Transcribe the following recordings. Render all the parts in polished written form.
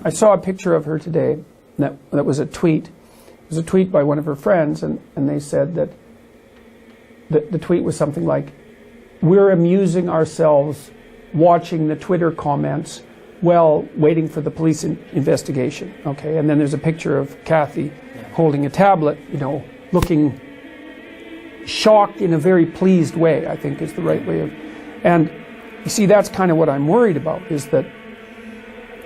I saw a picture of her today that was a tweet. It was a tweet by one of her friends, and they said that the tweet was something like, "We're amusing ourselves watching the Twitter comments while waiting for the police investigation." Okay, and then there's a picture of Cathy holding a tablet, you know, looking shocked in a very pleased way, I think is the right way of. And you see, that's kind of what I'm worried about, is that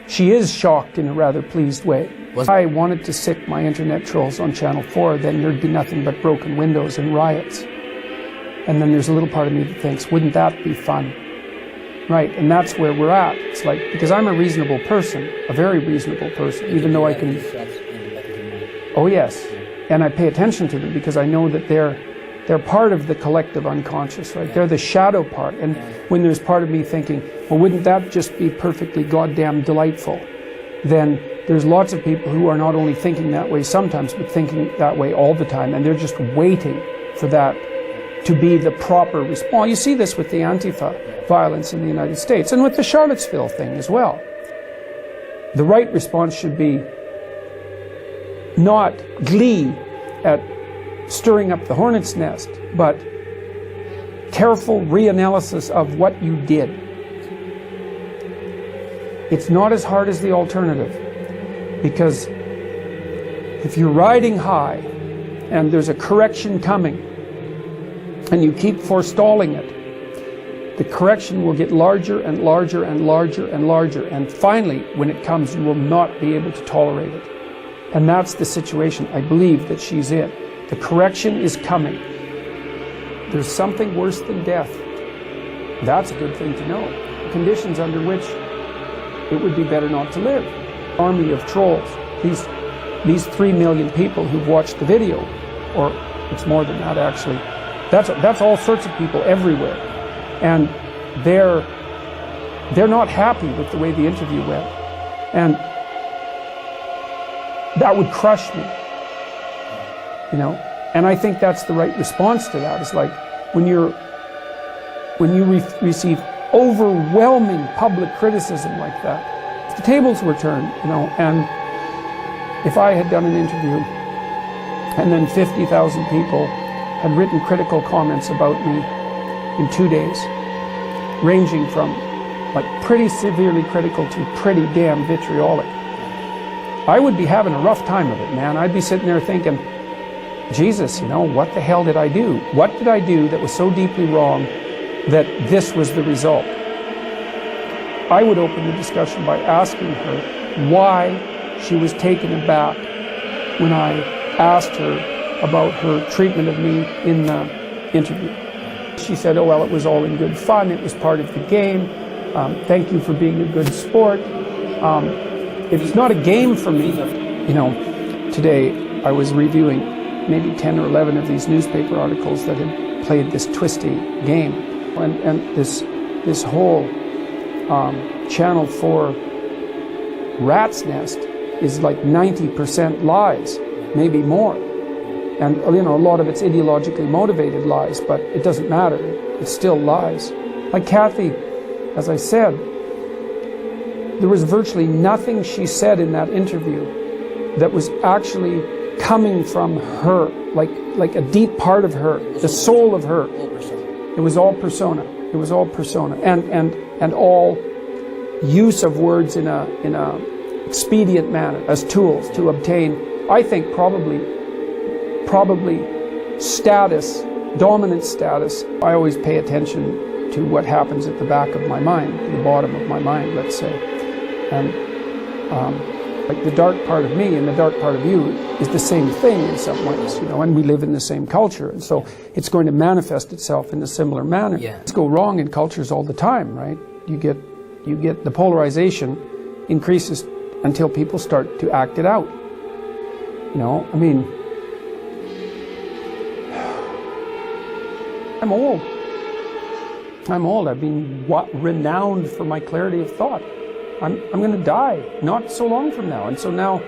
she is shocked in a rather pleased way. If I wanted to sick my internet trolls on Channel 4, then there'd be nothing but broken windows and riots. And then there's a little part of me that thinks, wouldn't that be fun? Right, and that's where we're at. It's like, because I'm a reasonable person, a very reasonable person, even though I can... Oh yes, and I pay attention to them because I know that they're part of the collective unconscious, right? They're the shadow part. And when there's part of me thinking, well, wouldn't that just be perfectly goddamn delightful? Then there's lots of people who are not only thinking that way sometimes, but thinking that way all the time. And they're just waiting for that to be the proper response. You see this with the Antifa violence in the United States and with the Charlottesville thing as well. The right response should be not glee at stirring up the hornet's nest, but careful reanalysis of what you did. It's not as hard as the alternative, because if you're riding high and there's a correction coming and you keep forestalling it, the correction will get larger and larger and larger and larger, and finally, when it comes, you will not be able to tolerate it. And that's the situation I believe that she's in. The correction is coming. There's something worse than death. That's a good thing to know. Conditions under which it would be better not to live. Army of trolls. These 3 million people who've watched the video, or it's more than that actually. That's all sorts of people everywhere, and they're not happy with the way the interview went, and that would crush me. You know, and I think that's the right response to that. It's like when you receive overwhelming public criticism like that, the tables were turned, you know. And if I had done an interview and then 50,000 people had written critical comments about me in 2 days, ranging from like pretty severely critical to pretty damn vitriolic, I would be having a rough time of it, man. I'd be sitting there thinking, Jesus, you know, what the hell did I do? What did I do that was so deeply wrong that this was the result? I would open the discussion by asking her why she was taken aback when I asked her about her treatment of me in the interview. She said, oh, well, it was all in good fun. It was part of the game. Thank you for being a good sport. It's not a game for me. You know, today I was reviewing maybe 10 or 11 of these newspaper articles that had played this twisty game. And this whole Channel 4 rat's nest is like 90% lies, maybe more. And, you know, a lot of it's ideologically motivated lies, but it doesn't matter. It's still lies. Like Cathy, as I said, there was virtually nothing she said in that interview that was actually coming from her, like a deep part of her, the soul of her. It was all persona. It was all persona, and all use of words in a expedient manner as tools to obtain, I think, probably status, dominant status. I always pay attention to what happens at the back of my mind, the bottom of my mind, let's say, and like the dark part of me and the dark part of you is the same thing in some ways, you know, and we live in the same culture, and so it's going to manifest itself in a similar manner. Yeah. Things go wrong in cultures all the time, right? You get the polarization increases until people start to act it out. You know, I mean, I'm old. I've been renowned for my clarity of thought. I'm going to die not so long from now. And so now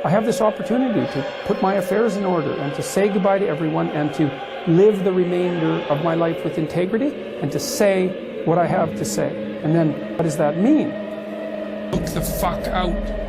I have this opportunity to put my affairs in order and to say goodbye to everyone and to live the remainder of my life with integrity and to say what I have to say. And then what does that mean? Look the fuck out.